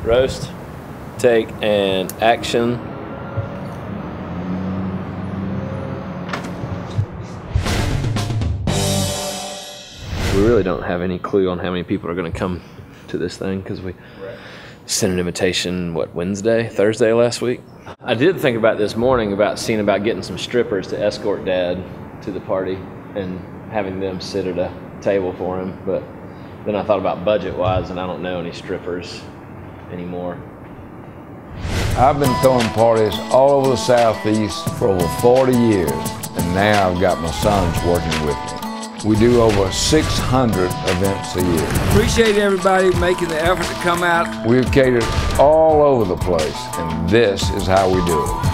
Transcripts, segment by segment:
Roast, take, and action. We really don't have any clue on how many people are going to come to this thing because we sent an invitation, what, Thursday last week? I did think about this morning about getting some strippers to escort Dad to the party and having them sit at a table for him, but then I thought about budget-wise, and I don't know any strippers anymore. I've been throwing parties all over the Southeast for over 40 years, and now I've got my sons working with me. We do over 600 events a year. Appreciate everybody making the effort to come out. We've catered all over the place, and this is how we do it.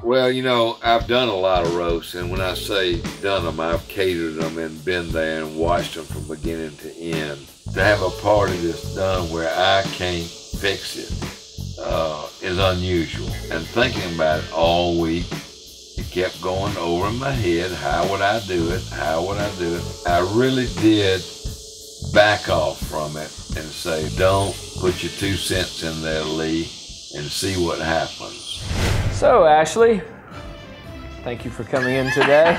Well, you know, I've done a lot of roasts, and when I say done them, I've catered them and been there and watched them from beginning to end. To have a party that's done where I can't fix it is unusual. And thinking about it all week, it kept going over in my head. How would I do it? How would I do it? I really did back off from it and say, don't put your 2 cents in there, Lee, and see what happens. So, Ashley, thank you for coming in today.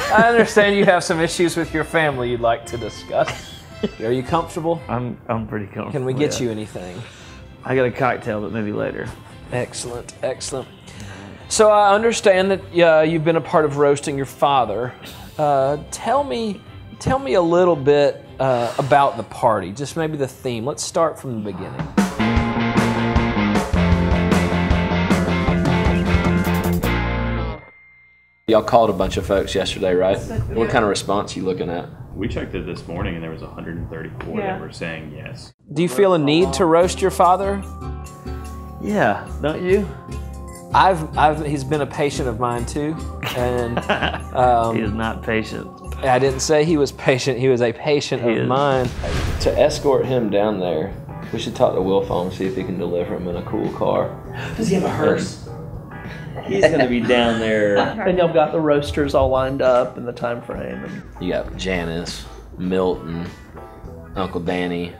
I understand you have some issues with your family you'd like to discuss. Are you comfortable? I'm pretty comfortable. Can we get you anything? I got a cocktail, but maybe later. Excellent, excellent. So I understand that you've been a part of roasting your father. Tell me a little bit about the party, just maybe the theme. Let's start from the beginning. Y'all called a bunch of folks yesterday, right? What kind of response are you looking at? We checked it this morning and there was 134 that were saying yes. Do you feel a need to roast your father? Yeah, don't you? He's been a patient of mine too, and he is not patient. I didn't say he was patient. He was a patient of mine. To escort him down there, we should talk to Wilfong, see if he can deliver him in a cool car. Does he have a hearse? He's gonna be down there. And y'all got the roasters all lined up and the time frame. And you got Janice, Milton, Uncle Danny,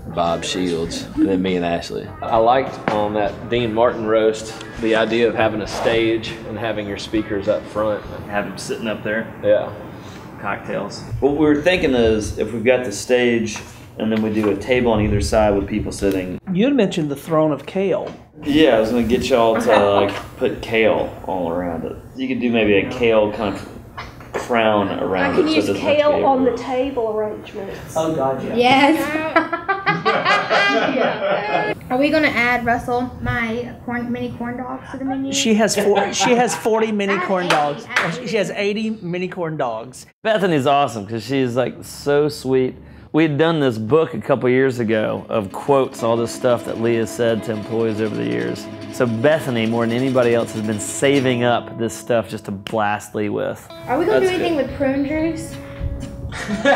Bob Shields, and then me and Ashley. I liked on that Dean Martin roast the idea of having a stage and having your speakers up front. Have them sitting up there. Yeah. Cocktails. What we were thinking is if we've got the stage and then we do a table on either side with people sitting. you had mentioned the throne of kale. Yeah, I was gonna get y'all to like put kale all around it. You could do maybe a kale kind of crown around it. I can use so it kale on the table arrangements. Oh God, yeah. Yes. Are we gonna add, Russell, my mini corn dogs to the menu? She has 40 mini corn dogs. She has 80 mini corn dogs. Bethany's awesome because she's like so sweet. We had done this book a couple years ago of quotes, all this stuff that Lee has said to employees over the years. So Bethany, more than anybody else, has been saving up this stuff just to blast Lee with. Are we gonna do anything with prune juice? I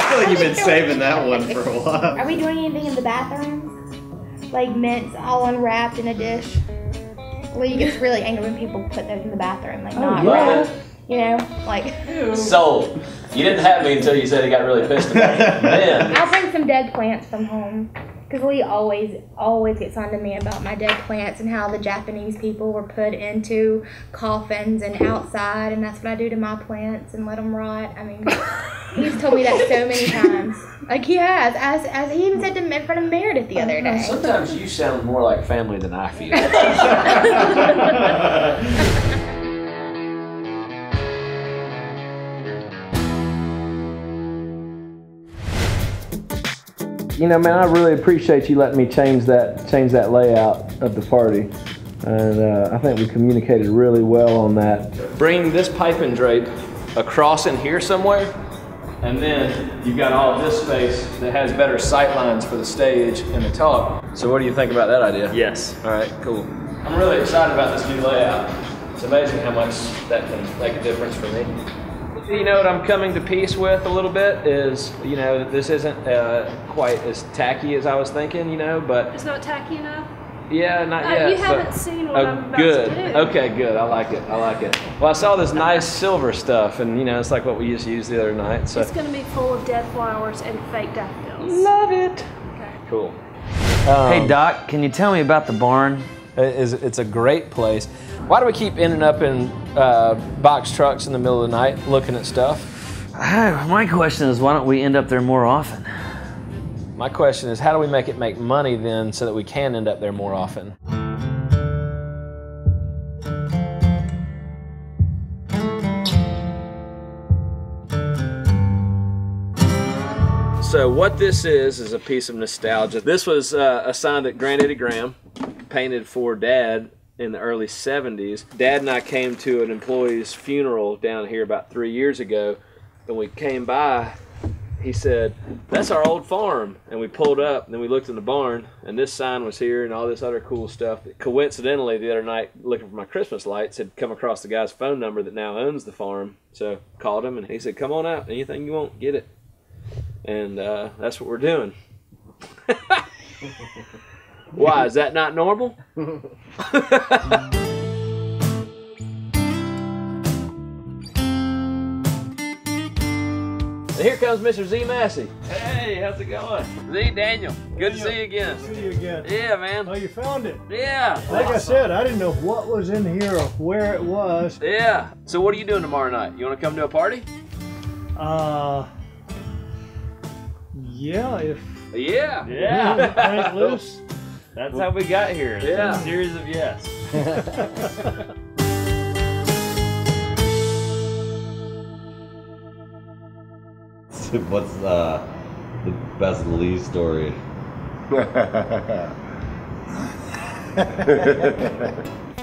feel like you've been saving that one for a while. Are we doing anything in the bathroom? Like mints all unwrapped in a dish? Lee gets really angry when people put those in the bathroom, like not wrapped. You know, like. Sold. You didn't have me until you said he got really pissed about it. Then. I'll bring some dead plants from home. Because Lee always gets on to me about my dead plants and how the Japanese people were put into coffins and outside, and that's what I do to my plants and let them rot. I mean, he's told me that so many times. Like he has, as he even said to me in front of Meredith the other day. Sometimes you sound more like family than I feel. You know, man, I really appreciate you letting me change that layout of the party. And I think we communicated really well on that. Bring this pipe and drape across in here somewhere, and then you've got all of this space that has better sight lines for the stage and the talk. So what do you think about that idea? Yes. All right, cool. I'm really excited about this new layout. It's amazing how much that can make a difference for me. You know what I'm coming to peace with a little bit is, you know, this isn't quite as tacky as I was thinking, you know, but... It's not tacky enough? Yeah, not Oh, yet. you haven't seen what I'm about good. to do. Okay, good. I like it. I like it. Well, I saw this nice silver stuff, and you know, it's like what we just used the other night. So It's going to be full of dead flowers and fake daffodils. love it. Okay. Cool. Hey Doc, can you tell me about the barn? It's a great place. Why do we keep ending up in box trucks in the middle of the night looking at stuff? My question is, why don't we end up there more often? My question is, how do we make money then so that we can end up there more often? So what this is a piece of nostalgia. This was a sign that Granddaddy Graham painted for Dad in the early 70s. Dad and I came to an employee's funeral down here about 3 years ago, and we came by. He said, "That's our old farm." And we pulled up, and then we looked in the barn, and this sign was here and all this other cool stuff. Coincidentally, the other night, looking for my Christmas lights, had come across the guy's phone number that now owns the farm. So called him, and he said, "Come on out. Anything you want, get it." And that's what we're doing. Why, is that not normal? Here comes Mr. Z Massey. Hey, how's it going? Z Daniel, good to see you again. See you again. Yeah, man. Oh, you found it. Yeah. Like I said, I didn't know what was in here or where it was. Yeah. So what are you doing tomorrow night? You want to come to a party? Yeah, if Yeah. Yeah. crank loose. That's how we got here. It's Yeah. a series of yes. What's the best Lee story?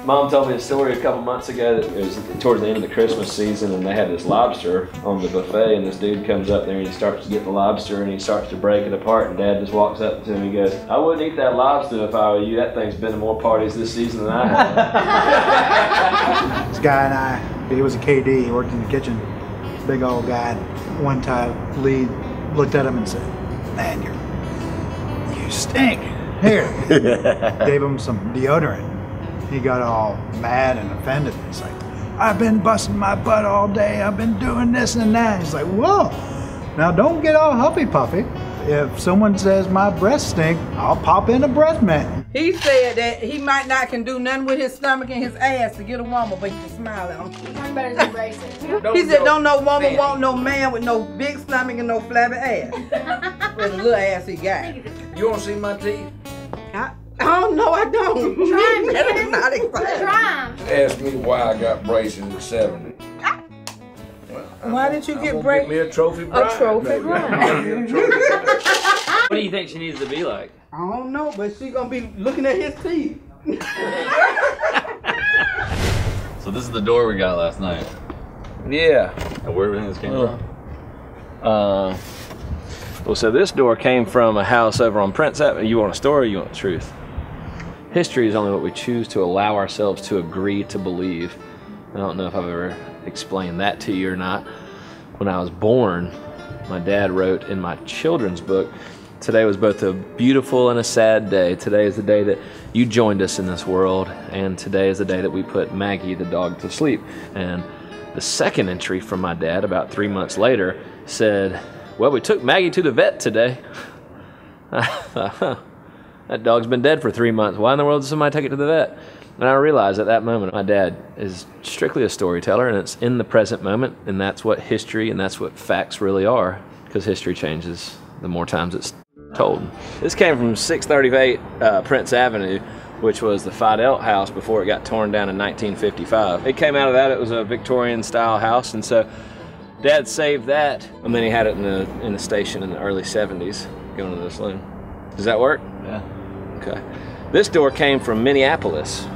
Mom told me a story a couple months ago that it was towards the end of the Christmas season, and they had this lobster on the buffet, and this dude comes up there and he starts to get the lobster and he starts to break it apart, and Dad just walks up to him and he goes, "I wouldn't eat that lobster if I were you. That thing's been to more parties this season than I have." This guy and I, he was a KD, he worked in the kitchen, big old guy. One time, Lee looked at him and said, "Man, you stink." Here, gave him some deodorant. He got all mad and offended. He's like, "I've been busting my butt all day. I've been doing this and that." He's like, "Whoa, now don't get all huffy puffy. If someone says my breath stink, I'll pop in a breath man." He said that he might not can do nothing with his stomach and his ass to get a woman, but he can smile at him. You better embrace it. He said, "Don't no woman want no man with no big stomach and no flabby ass." With a little ass he got. You want to see my teeth? Oh no, I don't. Try 'em, That is Ken. not exciting. Try 'em. Ask me why I got braces at 70. Why didn't you get Get braces? me a trophy bride. A trophy baby. bride. What do you think she needs to be like? I don't know, but she gonna be looking at his teeth. So this is the door we got last night. Yeah. And where everything this came from? Well, so this door came from a house over on Prince Avenue. You want a story or you want the truth? History is only what we choose to allow ourselves to agree to believe. I don't know if I've ever explained that to you or not. When I was born, my dad wrote in my children's book, "Today was both a beautiful and a sad day. Today is the day that you joined us in this world, and today is the day that we put Maggie, the dog, to sleep." And the second entry from my dad, about 3 months later, said, "Well, we took Maggie to the vet today." I thought, huh, that dog's been dead for 3 months. Why in the world did somebody take it to the vet? And I realized at that moment, my dad is strictly a storyteller, and it's in the present moment, and that's what history and that's what facts really are, because history changes the more times it's told. This came from 638 Prince Avenue, which was the Fidel house before it got torn down in 1955. It came out of that. It was a Victorian style house, and so Dad saved that, and then he had it in the station in the early 70s, going to the saloon. Does that work? Yeah. Okay. This door came from Minneapolis.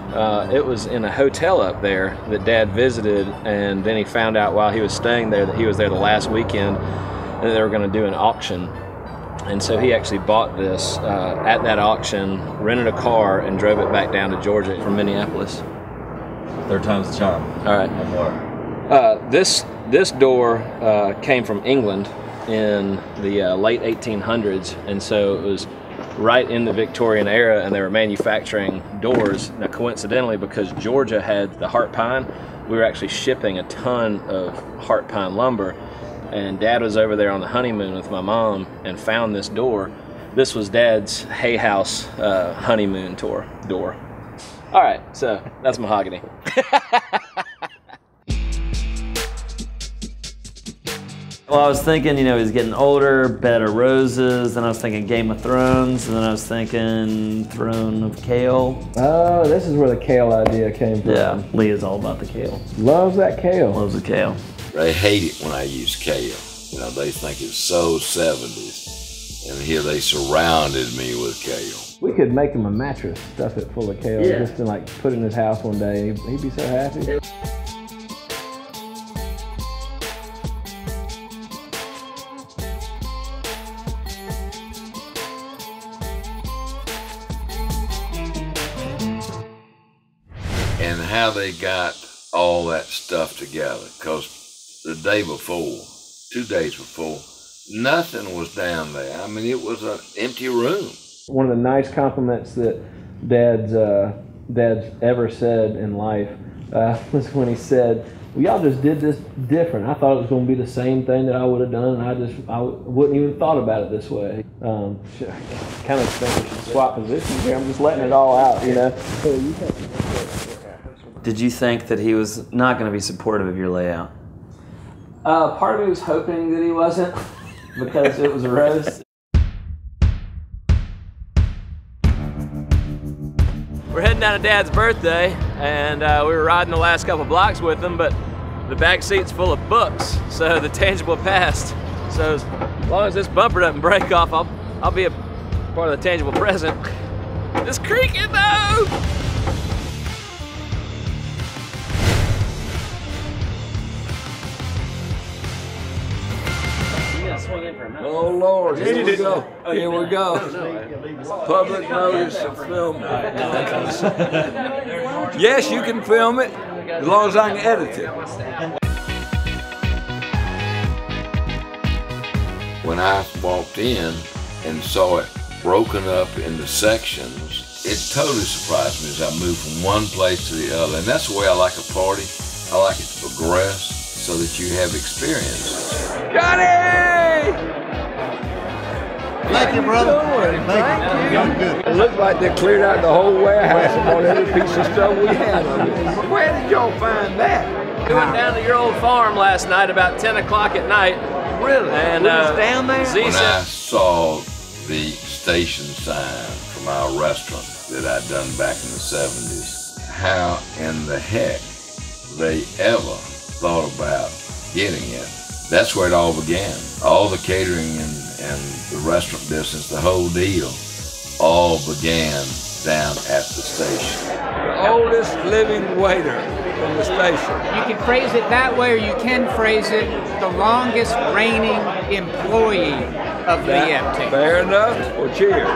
It was in a hotel up there that Dad visited, and then he found out while he was staying there that he was there the last weekend, and they were going to do an auction. And so he actually bought this at that auction, rented a car, and drove it back down to Georgia from Minneapolis. Third time's the charm. All right. One more. This door came from England in the late 1800s, and so it was right in the Victorian era, and they were manufacturing doors. Now, coincidentally, because Georgia had the heart pine, we were actually shipping a ton of heart pine lumber, and Dad was over there on the honeymoon with my mom and found this door. This was Dad's Hay House honeymoon door. All right, so that's mahogany. Well, I was thinking, you know, he's getting older, Bed of Roses, then I was thinking Game of Thrones, and then I was thinking Throne of Kale. Oh, this is where the kale idea came from. Yeah, Lee is all about the kale. Loves that kale. Loves the kale. They hate it when I use kale. You know, they think it's so 70s. And here they surrounded me with kale. We could make him a mattress, stuff it full of kale, just to like put in his house one day. He'd be so happy. And how they got all that stuff together. Because the day before, 2 days before, nothing was down there. I mean, it was an empty room. One of the nice compliments that Dad's ever said in life was when he said, well, y'all just did this different. I thought it was going to be the same thing that I would have done, and I wouldn't even thought about it this way. Kind of think we should swap positions here. I'm just letting it all out, you know. Did you think that he was not going to be supportive of your layout? Part of me was hoping that he wasn't, because it was a roast. We're heading down to Dad's birthday, and we were riding the last couple blocks with him, but the back seat's full of books, so the tangible past. So as long as this bumper doesn't break off, I'll be a part of the tangible present. It's creaking though! Oh Lord, here we go. Here we go. Public notice of film. Yes, you can film it, as long as I can edit it. When I walked in and saw it broken up into sections, it totally surprised me as I moved from one place to the other. And that's the way I like a party. I like it to progress so that you have experience. Johnny! Thank you, brother. Thank you. It looked like they cleared out the whole warehouse and bought every piece of stuff we had on it. Where did y'all find that? We went down to your old farm last night about 10 o'clock at night. Really? And we was down there? When I saw the station sign from our restaurant that I'd done back in the 70s, how in the heck they ever thought about getting it. That's where it all began. All the catering and the restaurant business, the whole deal, all began down at the station. The oldest living waiter in the station. You can phrase it that way, or you can phrase it the longest reigning employee of Lee Epting. Fair enough? Well, cheers.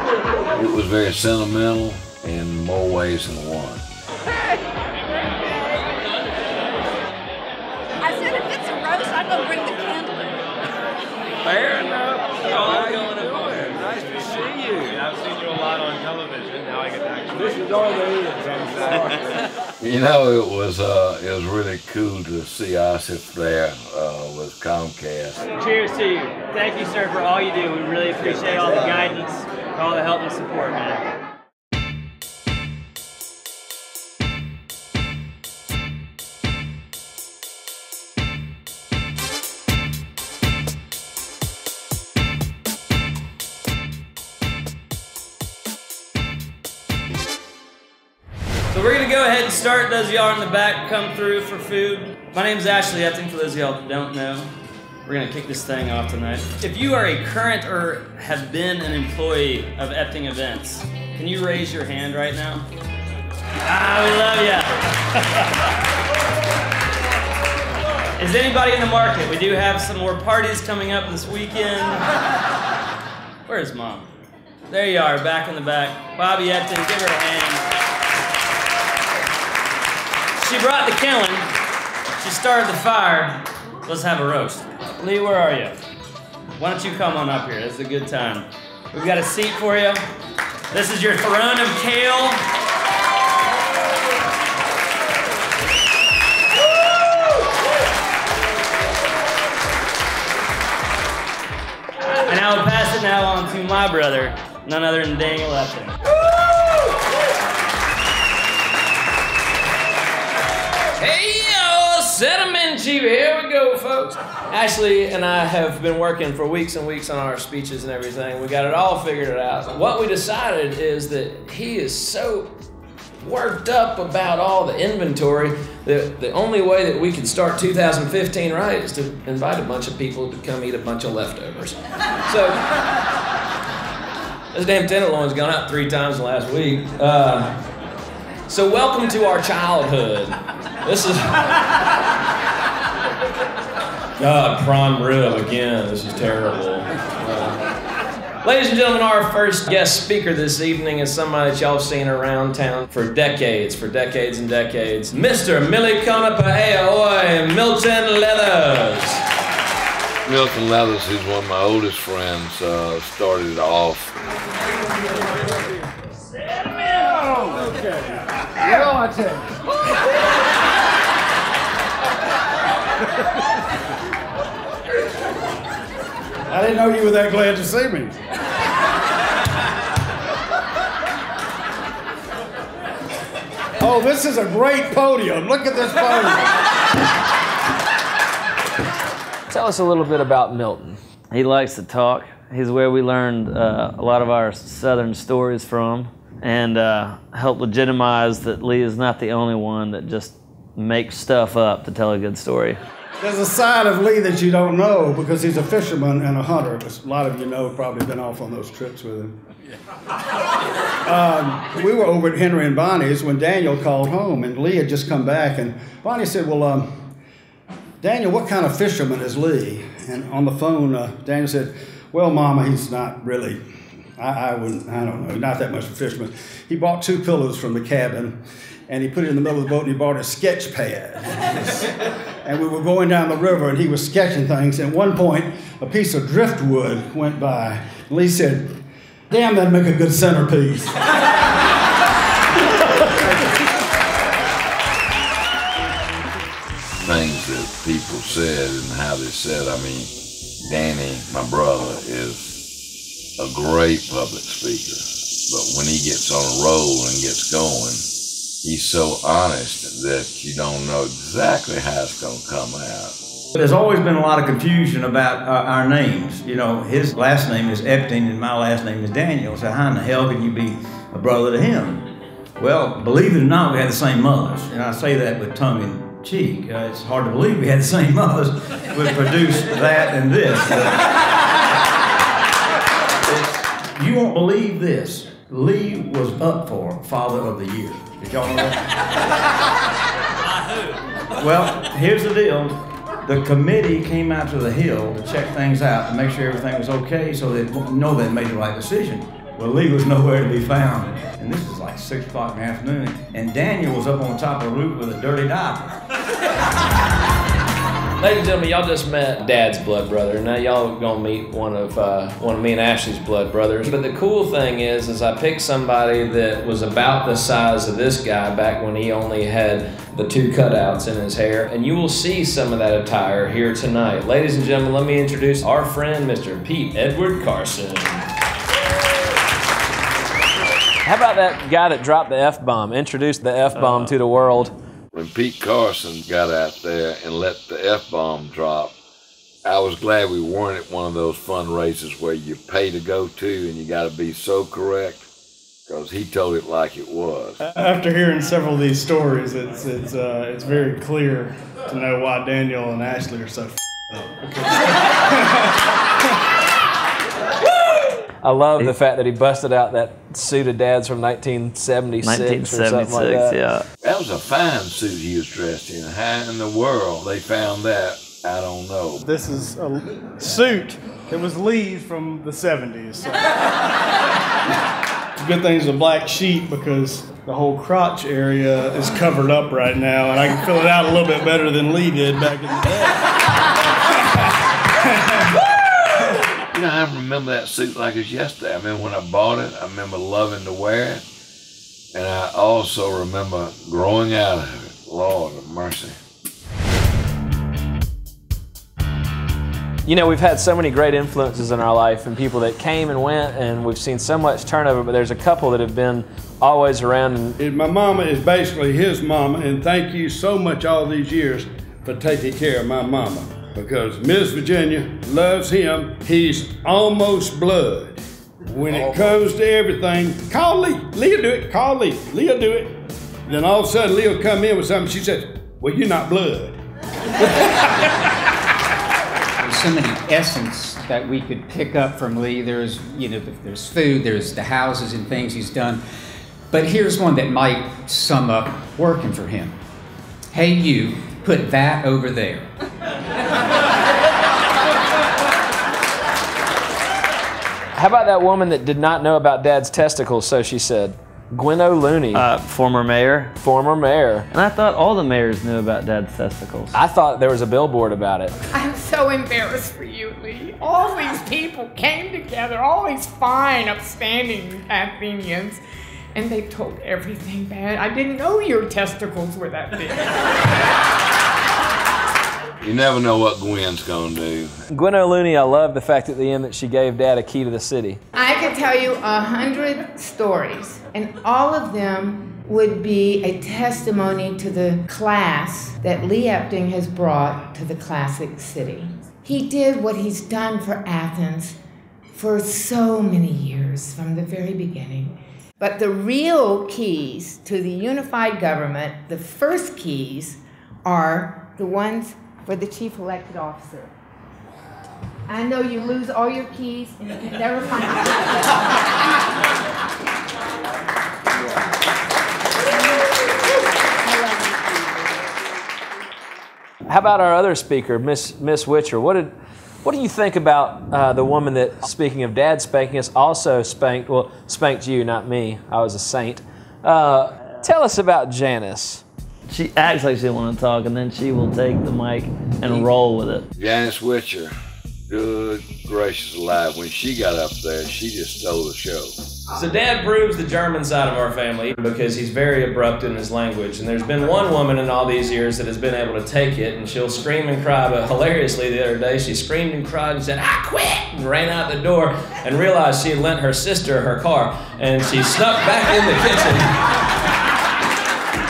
It was very sentimental in more ways than one. I said if it's a roast, I'm going to bring the candle in. Fair enough. How you doing? Nice to see you. I've seen you a lot on television. Now I get to actually. This is all there is. I'm sorry. You know, it was really cool to see Osip there with Comcast. Cheers to you. Thank you, sir, for all you do. We really appreciate all the guidance, all the help and support, man. So we're gonna go ahead and start. Those of y'all in the back come through for food. My name's Lee Epting, for those of y'all that don't know. We're gonna kick this thing off tonight. If you are a current or have been an employee of Epting Events, can you raise your hand right now? Ah, we love ya. Is anybody in the market? We do have some more parties coming up this weekend. Where's Mom? There you are, back in the back. Bobby Epting, give her a hand. She brought the kiln. She started the fire. Let's have a roast. Lee, where are you? Why don't you come on up here? This is a good time. We've got a seat for you. This is your throne of kale. And I will pass it now on to my brother, none other than Daniel Epting. Hey, yo, Sentiment Chief, here we go, folks. Ashley and I have been working for weeks and weeks on our speeches and everything. We got it all figured out. What we decided is that he is so worked up about all the inventory that the only way that we could start 2015 right is to invite a bunch of people to come eat a bunch of leftovers. So, this damn tenderloin's gone out 3 times in the last week. So welcome to our childhood. This is... God, prime rib again. This is terrible. Ladies and gentlemen, our first guest speaker this evening is somebody that y'all have seen around town for decades and decades. Mr. Milton Leathers. Milton Leathers, who's one of my oldest friends, started it off. You know, I tell you. I didn't know you were that glad to see me. Oh, this is a great podium. Look at this podium. Tell us a little bit about Milton. He likes to talk. He's where we learned a lot of our Southern stories from, and help legitimize that Lee is not the only one that just makes stuff up to tell a good story. There's a side of Lee that you don't know because he's a fisherman and a hunter. A lot of you know, probably been off on those trips with him. We were over at Henry and Bonnie's when Daniel called home, and Lee had just come back, and Bonnie said, well, Daniel, what kind of fisherman is Lee? And on the phone, Daniel said, well, Mama, he's not really, I don't know, not that much of a fisherman. He bought 2 pillows from the cabin, and he put it in the middle of the boat, and he bought a sketch pad. And we were going down the river, and he was sketching things. And at one point, a piece of driftwood went by. Lee said, damn, that'd make a good centerpiece. Things that people said and how they said, I mean, Danny, my brother, is a great public speaker. But when he gets on a roll and gets going, he's so honest that you don't know exactly how it's going to come out. There's always been a lot of confusion about our names. You know, his last name is Epting and my last name is Daniel. So how in the hell can you be a brother to him? Well, believe it or not, we had the same mothers. And I say that with tongue in cheek. It's hard to believe we had the same mothers. We produced that and this. You won't believe this. Lee was up for Father of the Year. Did y'all know that? Well, here's the deal. The committee came out to the Hill to check things out to make sure everything was okay so they'd know they'd made the right decision. Well, Lee was nowhere to be found. And this is like 6 o'clock in the afternoon. And Daniel was up on the top of the roof with a dirty diaper. Ladies and gentlemen, y'all just met Dad's blood brother. Now y'all gonna meet one of me and Ashley's blood brothers. But the cool thing is I picked somebody that was about the size of this guy back when he only had the 2 cutouts in his hair. And you will see some of that attire here tonight. Ladies and gentlemen, let me introduce our friend, Mr. Pete Edward Carson. How about that guy that dropped the F-bomb, introduced the F-bomb to the world? When Pete Carson got out there and let the F-bomb drop, I was glad we weren't at one of those fundraisers where you pay to go to and you got to be so correct, because he told it like it was. After hearing several of these stories, it's very clear to know why Daniel and Ashley are so up. I love the fact that he busted out that suit of Dad's from 1976 or something like that. Yeah. That was a fine suit he was dressed in. How in the world they found that, I don't know. This is a suit that was Lee's from the 70s. So. Good thing it's a black sheet because the whole crotch area is covered up right now, and I can fill it out a little bit better than Lee did back in the day. You know, I remember that suit like it's yesterday. I remember when I bought it. I remember loving to wear it. And I also remember growing out of it. Lord of mercy. You know, we've had so many great influences in our life and people that came and went, and we've seen so much turnover, but there's a couple that have been always around. My mama is basically his mama, and thank you so much all these years for taking care of my mama. Because Miss Virginia loves him. He's almost blood. When it comes to everything, call Lee. Lee'll do it. Call Lee. Lee'll do it. Then all of a sudden, Lee'll come in with something. She says, well, you're not blood. There's so many essence that we could pick up from Lee. There's, you know, there's food, there's the houses and things he's done. But here's one that might sum up working for him. Hey, you, put that over there. How about that woman that did not know about Dad's testicles, so she said? Gwen O'Looney. Former mayor. Former mayor. And I thought all the mayors knew about Dad's testicles. I thought there was a billboard about it. I'm so embarrassed for you, Lee. All these people came together, all these fine, upstanding Athenians, and they told everything bad. I didn't know your testicles were that big. You never know what Gwen's gonna do. Gwen O'Looney, I love the fact at the end that she gave Dad a key to the city. I could tell you 100 stories, and all of them would be a testimony to the class that Lee Epting has brought to the classic city. He did what he's done for Athens for so many years, from the very beginning. But the real keys to the unified government, the first keys, are the ones for the chief elected officer. I know you lose all your keys and you can never find them. How about our other speaker, Miss Witcher? What do you think about the woman that, speaking of Dad spanking us, also spanked you, not me. I was a saint. Tell us about Janice. She acts like she don't want to talk, and then she will take the mic and roll with it. Janice Witcher, good gracious alive. When she got up there, she just stole the show. So Dad proves the German side of our family because he's very abrupt in his language. And there's been one woman in all these years that has been able to take it, and she'll scream and cry. But hilariously, the other day, she screamed and cried and said, "I quit!" and ran out the door and realized she had lent her sister her car. And she snuck back in the kitchen.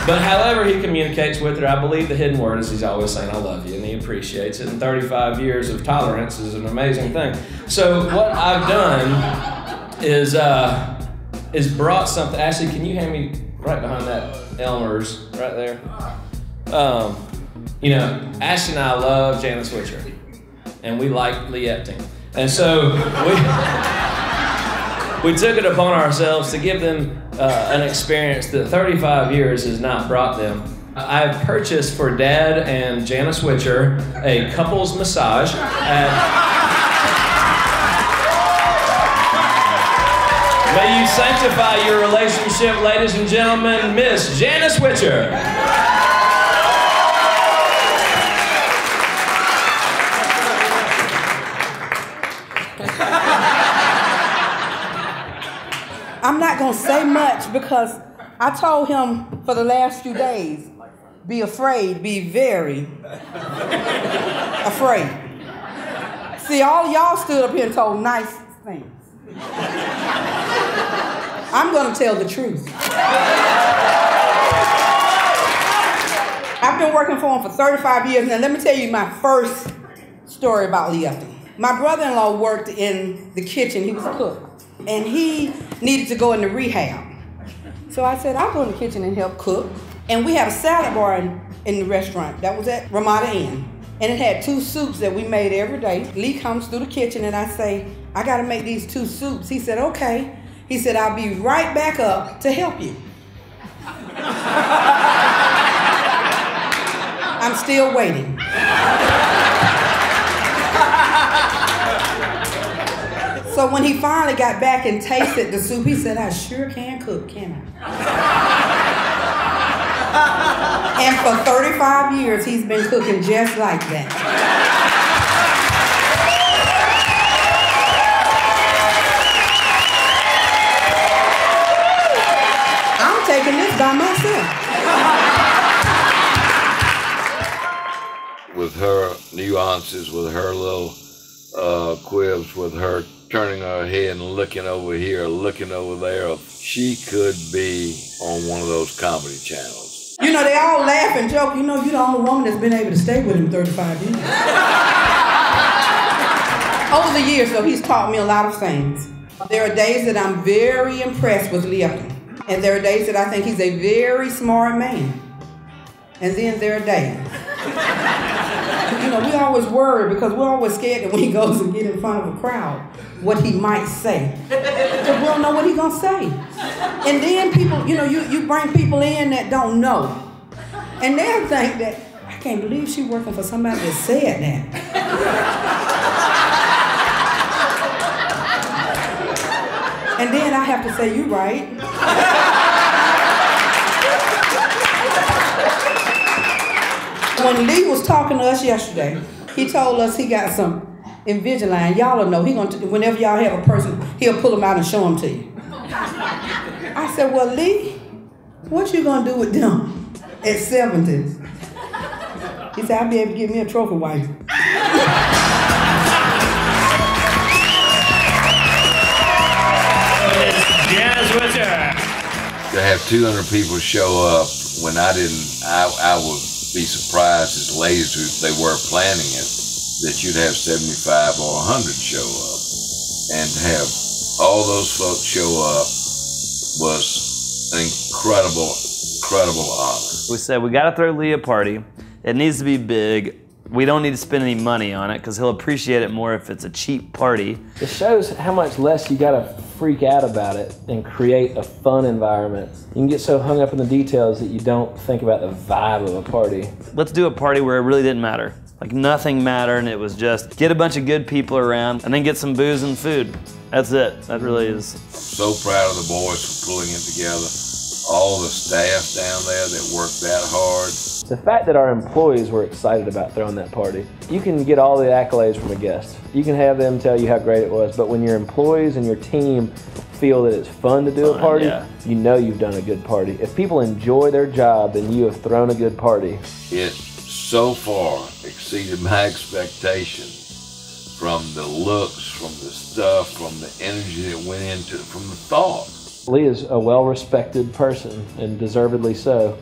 But however he communicates with her, I believe the hidden word is he's always saying, "I love you," and he appreciates it. And 35 years of tolerance is an amazing thing. So what I've done is brought something. Ashley, can you hand me right behind that Elmer's right there? You know, Ashley and I love Janice Witcher, and we like Lee Epting. And so we took it upon ourselves to give them an experience that 35 years has not brought them. I've purchased for Dad and Janice Witcher a couples massage May you sanctify your relationship, ladies and gentlemen, Miss Janice Witcher. I'm not going to say much because I told him for the last few days, be afraid, be very afraid. See, all y'all stood up here and told nice things. I'm going to tell the truth. I've been working for him for 35 years. Now, let me tell you my first story about Lee Epting. My brother-in-law worked in the kitchen. He was a cook. And he needed to go into rehab. So I said, I'll go in the kitchen and help cook. And we had a salad bar in the restaurant. That was at Ramada Inn. And it had 2 soups that we made every day. Lee comes through the kitchen and I say, I gotta make these 2 soups. He said, okay. He said, I'll be right back up to help you. I'm still waiting. So when he finally got back and tasted the soup, he said, I sure can cook, can I? And for 35 years, he's been cooking just like that. making this by myself. With her nuances, with her little quibs, with her turning her head and looking over here, looking over there, she could be on one of those comedy channels. You know, they all laugh and joke. You know, you're the only woman that's been able to stay with him 35 years. Over the years, though, he's taught me a lot of things. There are days that I'm very impressed with Lee Epting. And there are days that I think he's a very smart man. And then there are days. You know, we always worry because we're always scared that when he goes and get in front of a crowd, what he might say. Because we don't know what he's going to say. And then people, you know, you bring people in that don't know. And they'll think that, I can't believe she's working for somebody that said that. And then I have to say, you're right. When Lee was talking to us yesterday, he told us he got some Invisalign. Y'all will know. Whenever y'all have a person, he'll pull them out and show them to you. I said, well, Lee, what you gonna do with them at 70? He said, I'll be able to get me a trophy wife. To have 200 people show up when I would be surprised as late as they were planning it, that you'd have 75 or 100 show up. And to have all those folks show up was an incredible honor. We said we got to throw Lee a party. It needs to be big. We don't need to spend any money on it because he'll appreciate it more if it's a cheap party. It shows how much less you gotta freak out about it and create a fun environment. You can get so hung up in the details that you don't think about the vibe of a party. Let's do a party where it really didn't matter. Like nothing mattered and it was just get a bunch of good people around and then get some booze and food. That's it. That really is. So proud of the boys for pulling it together. All the staff down there that worked that hard. The fact that our employees were excited about throwing that party. You can get all the accolades from a guest. You can have them tell you how great it was, but when your employees and your team feel that it's fun to do a party, you know you've done a good party. If people enjoy their job, then you have thrown a good party. It so far exceeded my expectations from the looks, from the stuff, from the energy that went into it, from the thought. Lee is a well-respected person, and deservedly so.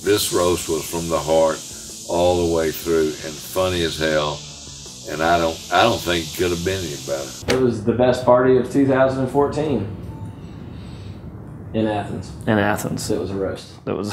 This roast was from the heart all the way through and funny as hell. And I don't think it could have been any better. It was the best party of 2014 in Athens. In Athens. It was a roast. It was.